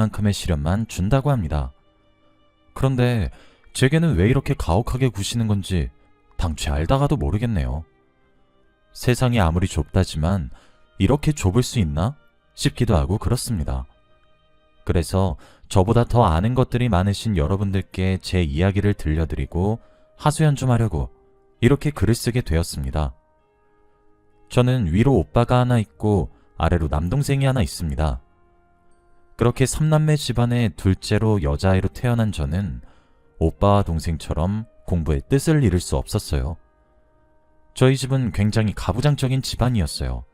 만큼의 시련만 준다고 합니다. 그런데 제게는 왜 이렇게 가혹하게 구시는 건지 당최 알다가도 모르겠네요. 세상이 아무리 좁다지만 이렇게 좁을 수 있나 싶기도 하고 그렇습니다. 그래서 저보다 더 아는 것들이 많으신 여러분들께 제 이야기를 들려드리고 하소연 좀 하려고 이렇게 글을 쓰게 되었습니다. 저는 위로 오빠가 하나 있고 아래로 남동생이 하나 있습니다. 그렇게 3남매 집안의 둘째로 여자아이로 태어난 저는 오빠와 동생처럼 공부에 뜻을 잃을 수 없었어요. 저희 집은 굉장히 가부장적인 집안이었어요.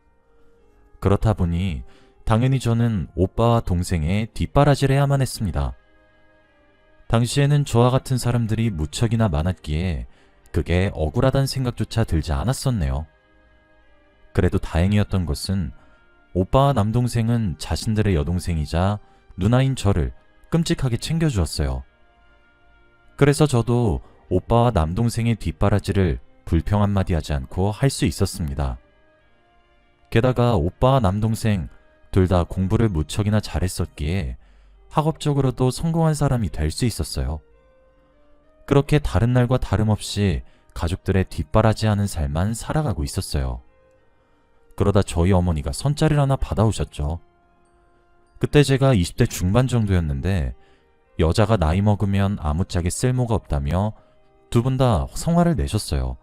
그렇다 보니 당연히 저는 오빠와 동생의 뒷바라지를 해야만 했습니다. 당시에는 저와 같은 사람들이 무척이나 많았기에 그게 억울하다는 생각조차 들지 않았었네요. 그래도 다행이었던 것은 오빠와 남동생은 자신들의 여동생이자 누나인 저를 끔찍하게 챙겨주었어요. 그래서 저도 오빠와 남동생의 뒷바라지를 불평 한마디 하지 않고 할 수 있었습니다. 게다가 오빠와 남동생 둘 다 공부를 무척이나 잘했었기에 학업적으로도 성공한 사람이 될 수 있었어요. 그렇게 다른 날과 다름없이 가족들의 뒷바라지하는 삶만 살아가고 있었어요. 그러다 저희 어머니가 선짜리를 하나 받아오셨죠. 그때 제가 20대 중반 정도였는데 여자가 나이 먹으면 아무짝에 쓸모가 없다며 두 분 다 성화를 내셨어요.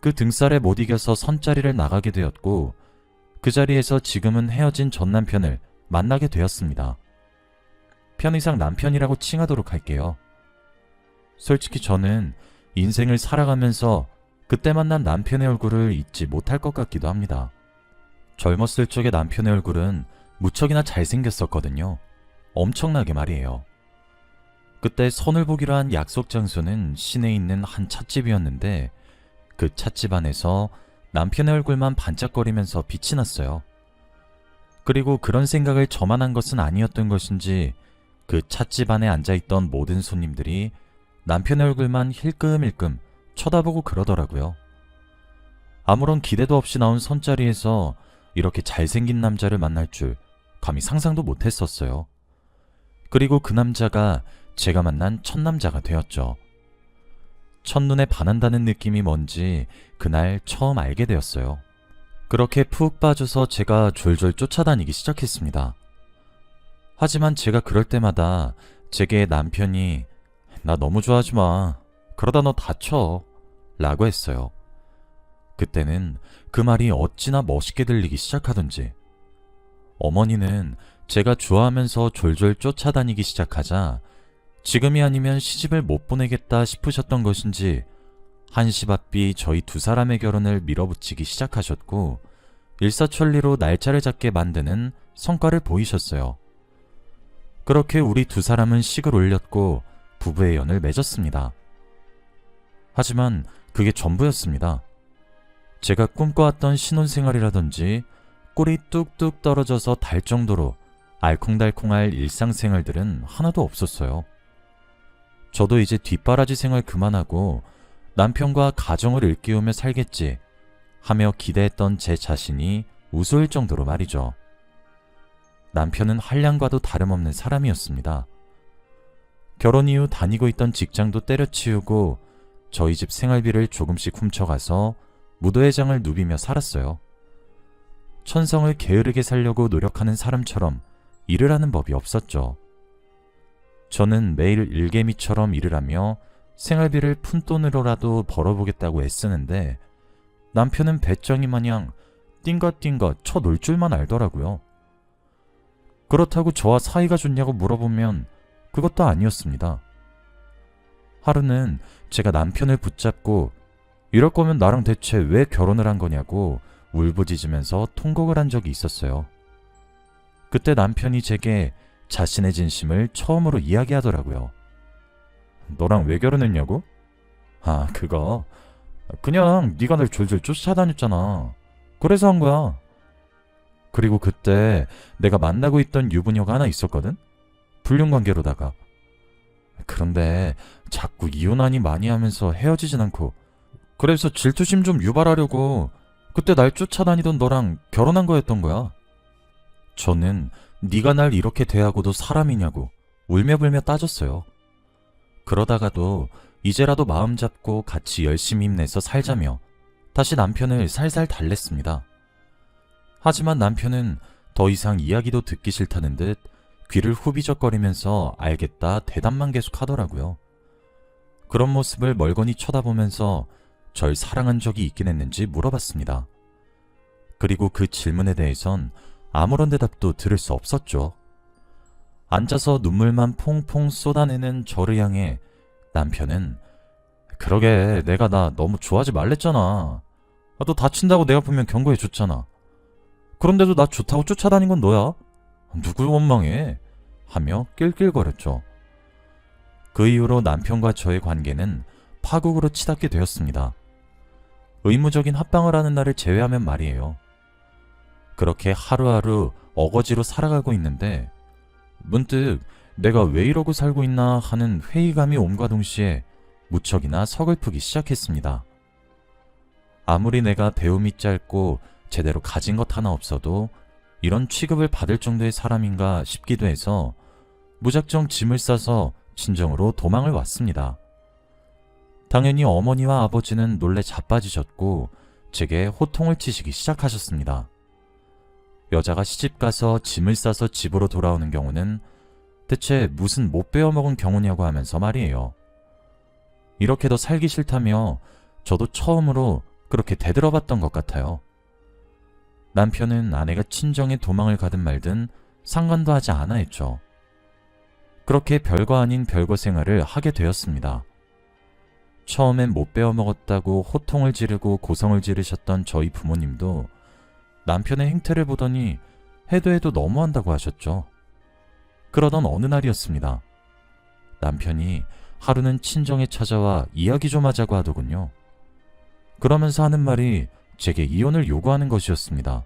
그 등살에 못 이겨서 선짜리를 나가게 되었고 그 자리에서 지금은 헤어진 전 남편을 만나게 되었습니다. 편의상 남편이라고 칭하도록 할게요. 솔직히 저는 인생을 살아가면서 그때 만난 남편의 얼굴을 잊지 못할 것 같기도 합니다. 젊었을 적의 남편의 얼굴은 무척이나 잘생겼었거든요. 엄청나게 말이에요. 그때 선을 보기로 한 약속 장소는 시내에 있는 한 찻집이었는데 그 찻집 안에서 남편의 얼굴만 반짝거리면서 빛이 났어요. 그리고 그런 생각을 저만 한 것은 아니었던 것인지 그 찻집 안에 앉아있던 모든 손님들이 남편의 얼굴만 힐끔힐끔 쳐다보고 그러더라고요. 아무런 기대도 없이 나온 선자리에서 이렇게 잘생긴 남자를 만날 줄 감히 상상도 못했었어요. 그리고 그 남자가 제가 만난 첫 남자가 되었죠. 첫눈에 반한다는 느낌이 뭔지 그날 처음 알게 되었어요. 그렇게 푹 빠져서 제가 졸졸 쫓아다니기 시작했습니다. 하지만 제가 그럴 때마다 제게 남편이 나 너무 좋아하지 마. 그러다 너 다쳐. 라고 했어요. 그때는 그 말이 어찌나 멋있게 들리기 시작하던지 어머니는 제가 좋아하면서 졸졸 쫓아다니기 시작하자 지금이 아니면 시집을 못 보내겠다 싶으셨던 것인지 한시바삐 저희 두 사람의 결혼을 밀어붙이기 시작하셨고 일사천리로 날짜를 잡게 만드는 성과를 보이셨어요. 그렇게 우리 두 사람은 식을 올렸고 부부의 연을 맺었습니다. 하지만 그게 전부였습니다. 제가 꿈꿔왔던 신혼생활이라든지 꿀이 뚝뚝 떨어져서 달 정도로 알콩달콩할 일상생활들은 하나도 없었어요. 저도 이제 뒷바라지 생활 그만하고 남편과 가정을 일깨우며 살겠지 하며 기대했던 제 자신이 우스울 정도로 말이죠. 남편은 한량과도 다름없는 사람이었습니다. 결혼 이후 다니고 있던 직장도 때려치우고 저희 집 생활비를 조금씩 훔쳐가서 무도회장을 누비며 살았어요. 천성을 게으르게 살려고 노력하는 사람처럼 일을 하는 법이 없었죠. 저는 매일 일개미처럼 일을 하며 생활비를 푼돈으로라도 벌어보겠다고 애쓰는데 남편은 배짱이 마냥 띵긋띵긋 쳐놀 줄만 알더라고요. 그렇다고 저와 사이가 좋냐고 물어보면 그것도 아니었습니다. 하루는 제가 남편을 붙잡고 이럴 거면 나랑 대체 왜 결혼을 한 거냐고 울부짖으면서 통곡을 한 적이 있었어요. 그때 남편이 제게 자신의 진심을 처음으로 이야기하더라고요. 너랑 왜 결혼했냐고? 아, 그거 그냥 네가 날 졸졸 쫓아다녔잖아. 그래서 한 거야. 그리고 그때 내가 만나고 있던 유부녀가 하나 있었거든? 불륜관계로다가. 그런데 자꾸 이혼하니 많이 하면서 헤어지진 않고 그래서 질투심 좀 유발하려고 그때 날 쫓아다니던 너랑 결혼한 거였던 거야. 저는 네가 날 이렇게 대하고도 사람이냐고 울며불며 따졌어요. 그러다가도 이제라도 마음 잡고 같이 열심히 힘내서 살자며 다시 남편을 살살 달랬습니다. 하지만 남편은 더 이상 이야기도 듣기 싫다는 듯 귀를 후비적거리면서 알겠다 대답만 계속 하더라고요. 그런 모습을 멀거니 쳐다보면서 절 사랑한 적이 있긴 했는지 물어봤습니다. 그리고 그 질문에 대해선 아무런 대답도 들을 수 없었죠. 앉아서 눈물만 퐁퐁 쏟아내는 저를 향해 남편은 그러게 내가 나 너무 좋아하지 말랬잖아. 너 다친다고 내가 분명 경고해줬잖아. 그런데도 나 좋다고 쫓아다닌 건 너야? 누굴 원망해? 하며 낄낄거렸죠. 그 이후로 남편과 저의 관계는 파국으로 치닫게 되었습니다. 의무적인 합방을 하는 날을 제외하면 말이에요. 그렇게 하루하루 어거지로 살아가고 있는데 문득 내가 왜 이러고 살고 있나 하는 회의감이 옴과 동시에 무척이나 서글프기 시작했습니다. 아무리 내가 배움이 짧고 제대로 가진 것 하나 없어도 이런 취급을 받을 정도의 사람인가 싶기도 해서 무작정 짐을 싸서 친정으로 도망을 왔습니다. 당연히 어머니와 아버지는 놀래 자빠지셨고 제게 호통을 치시기 시작하셨습니다. 여자가 시집가서 짐을 싸서 집으로 돌아오는 경우는 대체 무슨 못 배워먹은 경우냐고 하면서 말이에요. 이렇게 더 살기 싫다며 저도 처음으로 그렇게 대들어봤던 것 같아요. 남편은 아내가 친정에 도망을 가든 말든 상관도 하지 않아 했죠. 그렇게 별거 아닌 별거 생활을 하게 되었습니다. 처음엔 못 배워먹었다고 호통을 지르고 고성을 지르셨던 저희 부모님도 남편의 행태를 보더니 해도 너무한다고 하셨죠. 그러던 어느 날이었습니다. 남편이 하루는 친정에 찾아와 이야기 좀 하자고 하더군요. 그러면서 하는 말이 제게 이혼을 요구하는 것이었습니다.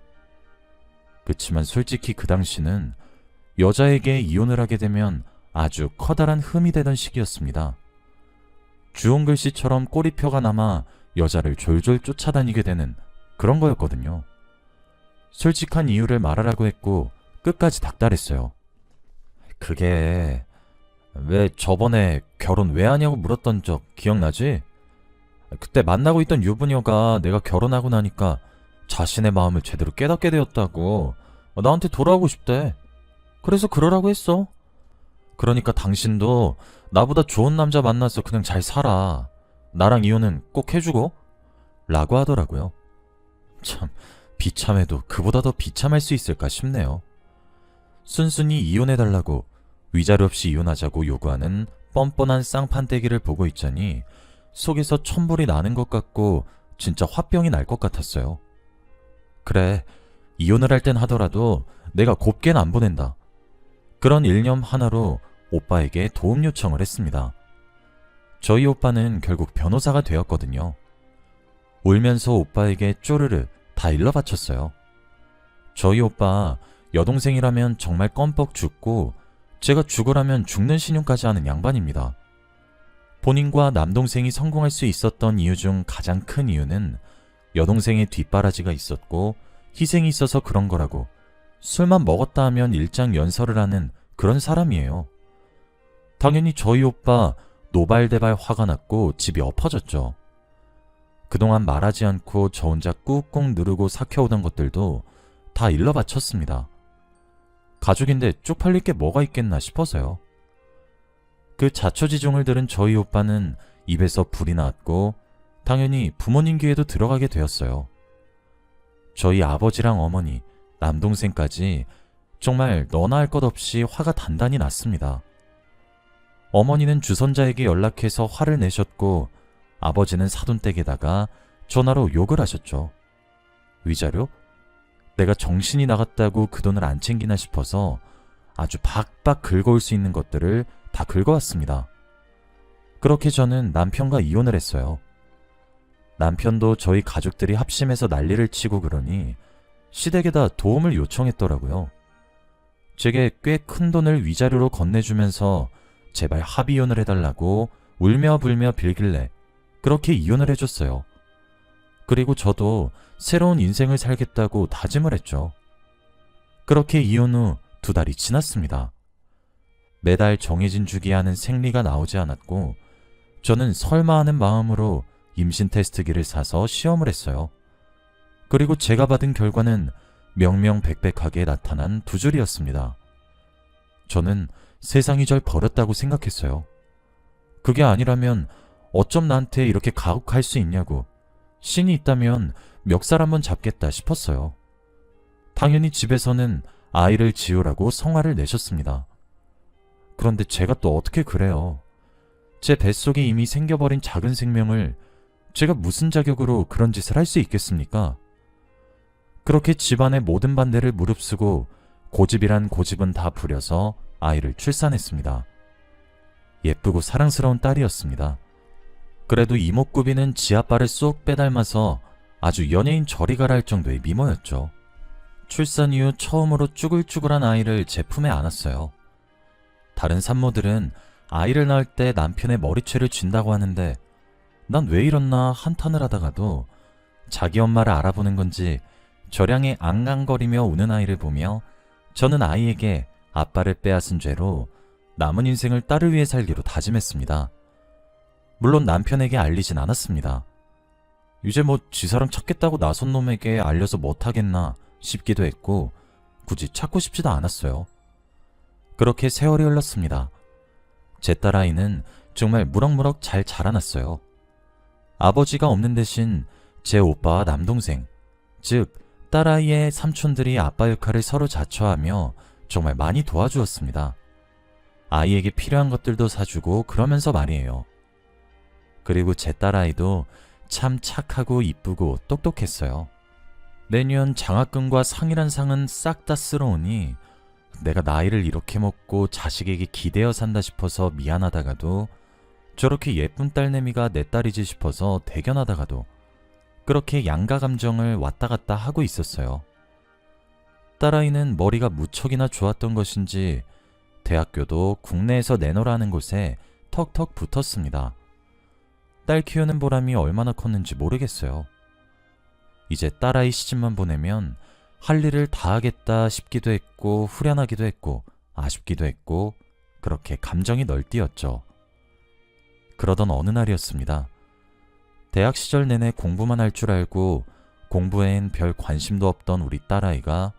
그치만 솔직히 그 당시는 여자에게 이혼을 하게 되면 아주 커다란 흠이 되던 시기였습니다. 주홍 글씨처럼 꼬리표가 남아 여자를 졸졸 쫓아다니게 되는 그런 거였거든요. 솔직한 이유를 말하라고 했고 끝까지 닥달했어요. 그게 왜 저번에 결혼 왜 하냐고 물었던 적 기억나지? 그때 만나고 있던 유부녀가 내가 결혼하고 나니까 자신의 마음을 제대로 깨닫게 되었다고 나한테 돌아오고 싶대. 그래서 그러라고 했어. 그러니까 당신도 나보다 좋은 남자 만나서 그냥 잘 살아. 나랑 이혼은 꼭 해주고 라고 하더라고요. 참 비참해도 그보다 더 비참할 수 있을까 싶네요. 순순히 이혼해달라고 위자료 없이 이혼하자고 요구하는 뻔뻔한 쌍판떼기를 보고 있자니 속에서 천불이 나는 것 같고 진짜 화병이 날 것 같았어요. 그래, 이혼을 할 땐 하더라도 내가 곱게는 안 보낸다. 그런 일념 하나로 오빠에게 도움 요청을 했습니다. 저희 오빠는 결국 변호사가 되었거든요. 울면서 오빠에게 쪼르르 다 일러 바쳤어요. 저희 오빠 여동생이라면 정말 껌뻑 죽고 제가 죽으라면 죽는 신용까지 하는 양반입니다. 본인과 남동생이 성공할 수 있었던 이유 중 가장 큰 이유는 여동생의 뒷바라지가 있었고 희생이 있어서 그런 거라고 술만 먹었다 하면 일장연설을 하는 그런 사람이에요. 당연히 저희 오빠 노발대발 화가 났고 집이 엎어졌죠. 그동안 말하지 않고 저 혼자 꾹꾹 누르고 삭혀오던 것들도 다 일러 바쳤습니다. 가족인데 쪽팔릴 게 뭐가 있겠나 싶어서요. 그 자초지종을 들은 저희 오빠는 입에서 불이 났고 당연히 부모님 귀에도 들어가게 되었어요. 저희 아버지랑 어머니, 남동생까지 정말 너나 할 것 없이 화가 단단히 났습니다. 어머니는 주선자에게 연락해서 화를 내셨고 아버지는 사돈댁에다가 전화로 욕을 하셨죠. 위자료? 내가 정신이 나갔다고 그 돈을 안 챙기나 싶어서 아주 박박 긁어올 수 있는 것들을 다 긁어왔습니다. 그렇게 저는 남편과 이혼을 했어요. 남편도 저희 가족들이 합심해서 난리를 치고 그러니 시댁에다 도움을 요청했더라고요. 제게 꽤 큰 돈을 위자료로 건네주면서 제발 합의혼을 해달라고 울며 불며 빌길래 그렇게 이혼을 해줬어요. 그리고 저도 새로운 인생을 살겠다고 다짐을 했죠. 그렇게 이혼 후 2달이 지났습니다. 매달 정해진 주기하는 생리가 나오지 않았고 저는 설마 하는 마음으로 임신 테스트기를 사서 시험을 했어요. 그리고 제가 받은 결과는 명명백백하게 나타난 2줄이었습니다. 저는 세상이 절 버렸다고 생각했어요. 그게 아니라면 어쩜 나한테 이렇게 가혹할 수 있냐고, 신이 있다면 멱살 한번 잡겠다 싶었어요. 당연히 집에서는 아이를 지우라고 성화를 내셨습니다. 그런데 제가 또 어떻게 그래요? 제 뱃속에 이미 생겨버린 작은 생명을 제가 무슨 자격으로 그런 짓을 할 수 있겠습니까? 그렇게 집안의 모든 반대를 무릅쓰고 고집이란 고집은 다 부려서 아이를 출산했습니다. 예쁘고 사랑스러운 딸이었습니다. 그래도 이목구비는 지 아빠를 쏙 빼닮아서 아주 연예인 저리 가라 할 정도의 미모였죠. 출산 이후 처음으로 쭈글쭈글한 아이를 제 품에 안았어요. 다른 산모들은 아이를 낳을 때 남편의 머리채를 쥔다고 하는데 난 왜 이렇나 한탄을 하다가도 자기 엄마를 알아보는 건지 저량에 앙앙거리며 우는 아이를 보며 저는 아이에게 아빠를 빼앗은 죄로 남은 인생을 딸을 위해 살기로 다짐했습니다. 물론 남편에게 알리진 않았습니다. 이제 뭐 지사랑 찾겠다고 나선 놈에게 알려서 못하겠나 싶기도 했고 굳이 찾고 싶지도 않았어요. 그렇게 세월이 흘렀습니다. 제 딸아이는 정말 무럭무럭 잘 자라났어요. 아버지가 없는 대신 제 오빠와 남동생, 즉 딸아이의 삼촌들이 아빠 역할을 서로 자처하며 정말 많이 도와주었습니다. 아이에게 필요한 것들도 사주고 그러면서 말이에요. 그리고 제 딸아이도 참 착하고 이쁘고 똑똑했어요. 내년 장학금과 상이란 상은 싹 다 쓸어오니 내가 나이를 이렇게 먹고 자식에게 기대어 산다 싶어서 미안하다가도 저렇게 예쁜 딸내미가 내 딸이지 싶어서 대견하다가도 그렇게 양가 감정을 왔다 갔다 하고 있었어요. 딸아이는 머리가 무척이나 좋았던 것인지 대학교도 국내에서 내놓으라는 곳에 턱턱 붙었습니다. 딸 키우는 보람이 얼마나 컸는지 모르겠어요. 이제 딸아이 시집만 보내면 할 일을 다 하겠다 싶기도 했고 후련하기도 했고 아쉽기도 했고 그렇게 감정이 널뛰었죠. 그러던 어느 날이었습니다. 대학 시절 내내 공부만 할 줄 알고 공부엔 별 관심도 없던 우리 딸아이가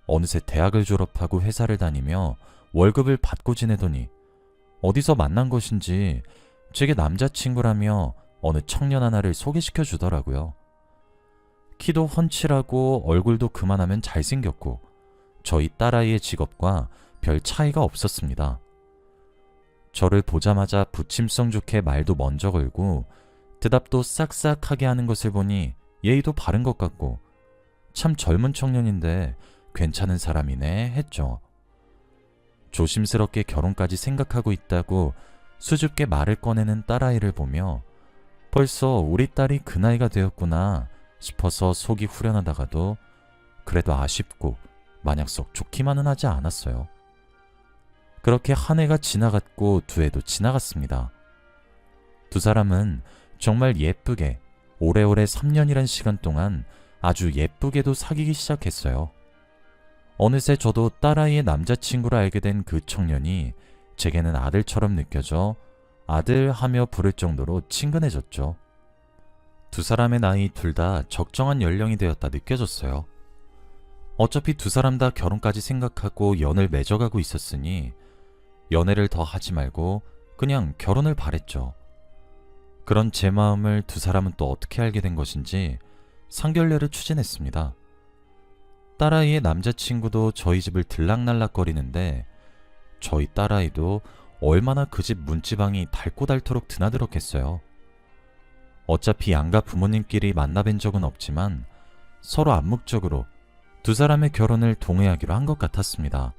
어느새 대학을 졸업하고 회사를 다니며 월급을 받고 지내더니 어디서 만난 것인지 제게 남자친구라며 어느 청년 하나를 소개시켜 주더라고요. 키도 훤칠하고 얼굴도 그만하면 잘생겼고 저희 딸아이의 직업과 별 차이가 없었습니다. 저를 보자마자 부침성 좋게 말도 먼저 걸고 대답도 싹싹하게 하는 것을 보니 예의도 바른 것 같고 참 젊은 청년인데 괜찮은 사람이네 했죠. 조심스럽게 결혼까지 생각하고 있다고 수줍게 말을 꺼내는 딸아이를 보며 벌써 우리 딸이 그 나이가 되었구나 싶어서 속이 후련하다가도 그래도 아쉽고 마냥 썩 좋기만은 하지 않았어요. 그렇게 한 해가 지나갔고 2해도 지나갔습니다. 2사람은 정말 예쁘게 오래오래 3년이란 시간 동안 아주 예쁘게도 사귀기 시작했어요. 어느새 저도 딸아이의 남자친구라 알게 된 그 청년이 제게는 아들처럼 느껴져 아들 하며 부를 정도로 친근해졌죠. 2사람의 나이 둘 다 적정한 연령이 되었다 느껴졌어요. 어차피 2사람 다 결혼까지 생각하고 연을 맺어가고 있었으니 연애를 더 하지 말고 그냥 결혼을 바랬죠. 그런 제 마음을 2사람은 또 어떻게 알게 된 것인지 상견례를 추진했습니다. 딸아이의 남자친구도 저희 집을 들락날락거리는데 저희 딸아이도 얼마나 그 집 문지방이 닳고 드나들었겠어요. 어차피 양가 부모님끼리 만나뵌 적은 없지만 서로 암묵적으로 2사람의 결혼을 동의하기로 한 것 같았습니다.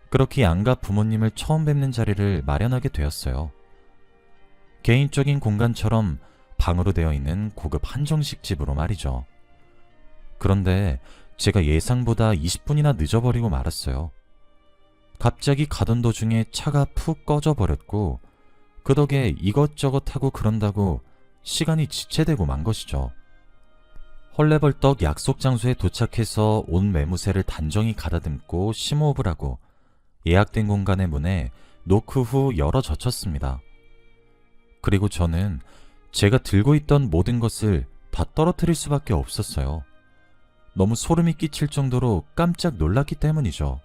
그렇게 양가 부모님을 처음 뵙는 자리를 마련하게 되었어요. 개인적인 공간처럼 방으로 되어 있는 고급 한정식 집으로 말이죠. 그런데 제가 예상보다 20분이나 늦어버리고 말았어요. 갑자기 가던 도중에 차가 푹 꺼져버렸고 그 덕에 이것저것 하고 그런다고 시간이 지체되고 만 것이죠. 헐레벌떡 약속 장소에 도착해서 온 매무새를 단정히 가다듬고 심호흡을 하고 예약된 공간의 문에 노크 후 열어 젖혔습니다. 그리고 저는 제가 들고 있던 모든 것을 다 떨어뜨릴 수밖에 없었어요. 너무 소름이 끼칠 정도로 깜짝 놀랐기 때문이죠.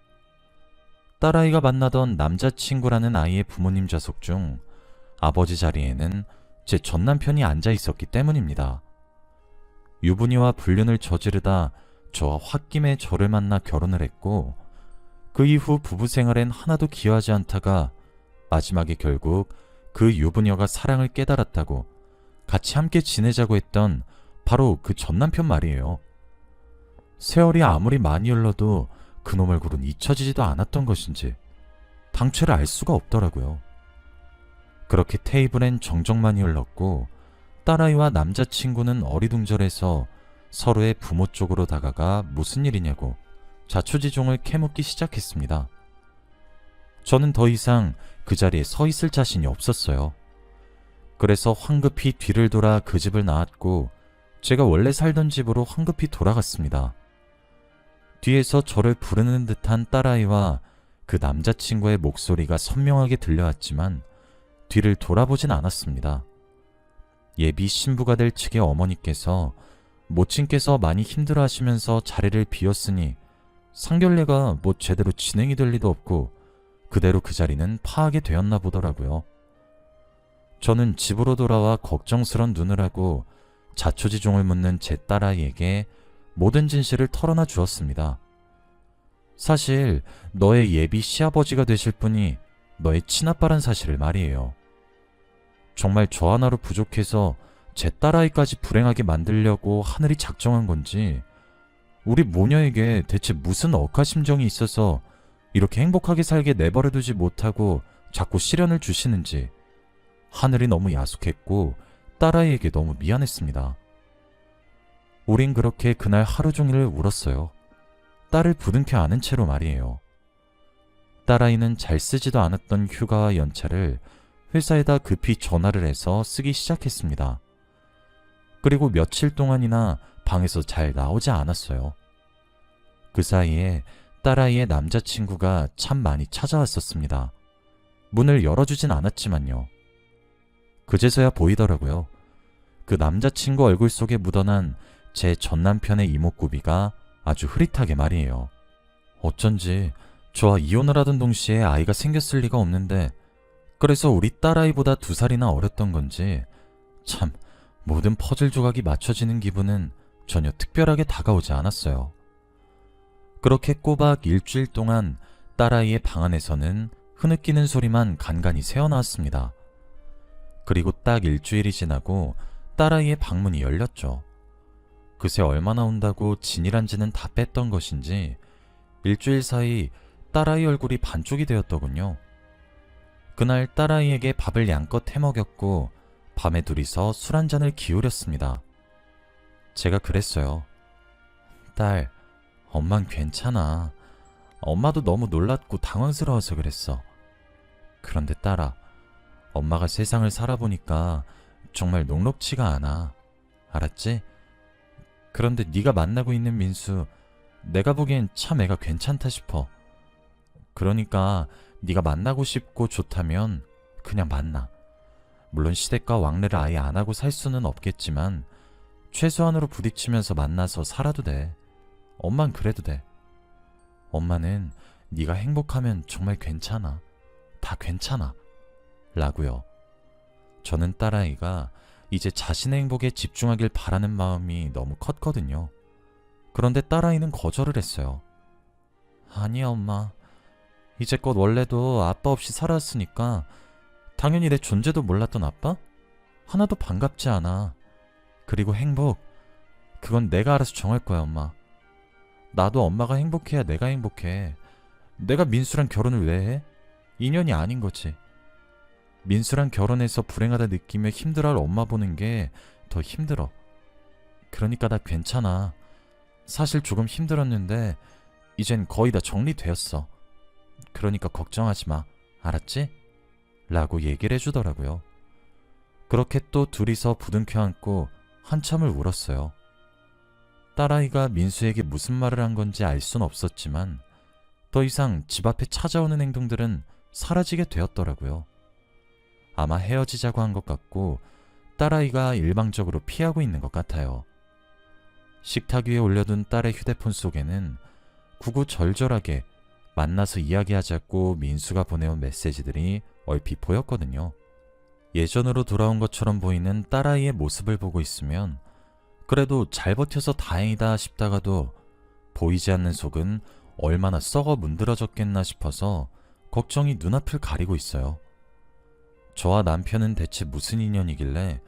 딸아이가 만나던 남자친구라는 아이의 부모님 좌석 중 아버지 자리에는 제 전남편이 앉아 있었기 때문입니다. 유부녀와 불륜을 저지르다 저와 홧김에 저를 만나 결혼을 했고 그 이후 부부 생활엔 하나도 기여하지 않다가 마지막에 결국 그 유부녀가 사랑을 깨달았다고 같이 함께 지내자고 했던 바로 그 전남편 말이에요. 세월이 아무리 많이 흘러도 그놈 얼굴은 잊혀지지도 않았던 것인지 당최를 알 수가 없더라고요. 그렇게 테이블엔 정적만이 흘렀고 딸아이와 남자친구는 어리둥절해서 서로의 부모 쪽으로 다가가 무슨 일이냐고 자초지종을 캐묻기 시작했습니다. 저는 더 이상 그 자리에 서 있을 자신이 없었어요. 그래서 황급히 뒤를 돌아 그 집을 나왔고 제가 원래 살던 집으로 황급히 돌아갔습니다. 뒤에서 저를 부르는 듯한 딸아이와 그 남자친구의 목소리가 선명하게 들려왔지만 뒤를 돌아보진 않았습니다. 예비 신부가 될 측의 어머니께서 모친께서 많이 힘들어하시면서 자리를 비웠으니 상견례가 뭐 제대로 진행이 될 리도 없고 그대로 그 자리는 파하게 되었나 보더라고요. 저는 집으로 돌아와 걱정스런 눈을 하고 자초지종을 묻는 제 딸아이에게 모든 진실을 털어놔 주었습니다. 사실 너의 예비 시아버지가 되실 분이 너의 친아빠란 사실을 말이에요. 정말 저 하나로 부족해서 제 딸아이까지 불행하게 만들려고 하늘이 작정한 건지 우리 모녀에게 대체 무슨 억하심정이 있어서 이렇게 행복하게 살게 내버려두지 못하고 자꾸 시련을 주시는지 하늘이 너무 야속했고 딸아이에게 너무 미안했습니다. 우린 그렇게 그날 하루 종일 울었어요. 딸을 부둥켜 안은 채로 말이에요. 딸아이는 잘 쓰지도 않았던 휴가와 연차를 회사에다 급히 전화를 해서 쓰기 시작했습니다. 그리고 며칠 동안이나 방에서 잘 나오지 않았어요. 그 사이에 딸아이의 남자친구가 참 많이 찾아왔었습니다. 문을 열어주진 않았지만요. 그제서야 보이더라고요. 그 남자친구 얼굴 속에 묻어난 제 전남편의 이목구비가 아주 흐릿하게 말이에요. 어쩐지 저와 이혼을 하던 동시에 아이가 생겼을 리가 없는데 그래서 우리 딸아이보다 2살이나 어렸던 건지 참 모든 퍼즐 조각이 맞춰지는 기분은 전혀 특별하게 다가오지 않았어요. 그렇게 꼬박 일주일 동안 딸아이의 방 안에서는 흐느끼는 소리만 간간히 새어나왔습니다. 그리고 딱 일주일이 지나고 딸아이의 방문이 열렸죠. 그새 얼마나 온다고 진이란지는 다 뺐던 것인지 일주일 사이 딸아이 얼굴이 반쪽이 되었더군요. 그날 딸아이에게 밥을 양껏 해먹였고 밤에 둘이서 술 한잔을 기울였습니다. 제가 그랬어요. 딸, 엄만 괜찮아. 엄마도 너무 놀랐고 당황스러워서 그랬어. 그런데 딸아, 엄마가 세상을 살아보니까 정말 녹록치가 않아. 알았지? 그런데 네가 만나고 있는 민수, 내가 보기엔 참 애가 괜찮다 싶어. 그러니까 네가 만나고 싶고 좋다면 그냥 만나. 물론 시댁과 왕래를 아예 안 하고 살 수는 없겠지만 최소한으로 부딪히면서 만나서 살아도 돼. 엄만 그래도 돼. 엄마는 네가 행복하면 정말 괜찮아. 다 괜찮아. 라고요. 저는 딸아이가 이제 자신의 행복에 집중하길 바라는 마음이 너무 컸거든요. 그런데 딸아이는 거절을 했어요. 아니야 엄마. 이제껏 원래도 아빠 없이 살았으니까 당연히 내 존재도 몰랐던 아빠? 하나도 반갑지 않아. 그리고 행복, 그건 내가 알아서 정할 거야 엄마. 나도 엄마가 행복해야 내가 행복해. 내가 민수랑 결혼을 왜 해? 인연이 아닌 거지. 민수랑 결혼해서 불행하다 느끼며 힘들어할 엄마 보는 게 더 힘들어. 그러니까 나 괜찮아. 사실 조금 힘들었는데 이젠 거의 다 정리되었어. 그러니까 걱정하지 마. 알았지? 라고 얘기를 해주더라고요. 그렇게 또 둘이서 부둥켜 안고 한참을 울었어요. 딸아이가 민수에게 무슨 말을 한 건지 알 순 없었지만 더 이상 집 앞에 찾아오는 행동들은 사라지게 되었더라고요. 아마 헤어지자고 한 것 같고 딸아이가 일방적으로 피하고 있는 것 같아요. 식탁 위에 올려둔 딸의 휴대폰 속에는 구구절절하게 만나서 이야기하자고 민수가 보내온 메시지들이 얼핏 보였거든요. 예전으로 돌아온 것처럼 보이는 딸아이의 모습을 보고 있으면 그래도 잘 버텨서 다행이다 싶다가도 보이지 않는 속은 얼마나 썩어 문드러졌겠나 싶어서 걱정이 눈앞을 가리고 있어요. 저와 남편은 대체 무슨 인연이길래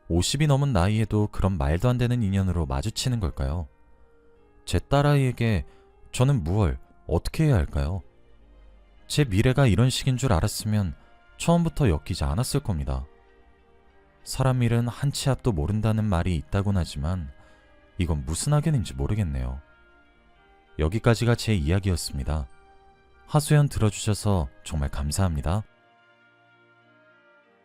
50이 넘은 나이에도 그런 말도 안 되는 인연으로 마주치는 걸까요? 제 딸아이에게 저는 무얼 어떻게 해야 할까요? 제 미래가 이런 식인 줄 알았으면 처음부터 엮이지 않았을 겁니다. 사람 일은 한 치 앞도 모른다는 말이 있다곤 하지만 이건 무슨 악연인지 모르겠네요. 여기까지가 제 이야기였습니다. 하소연 들어주셔서 정말 감사합니다.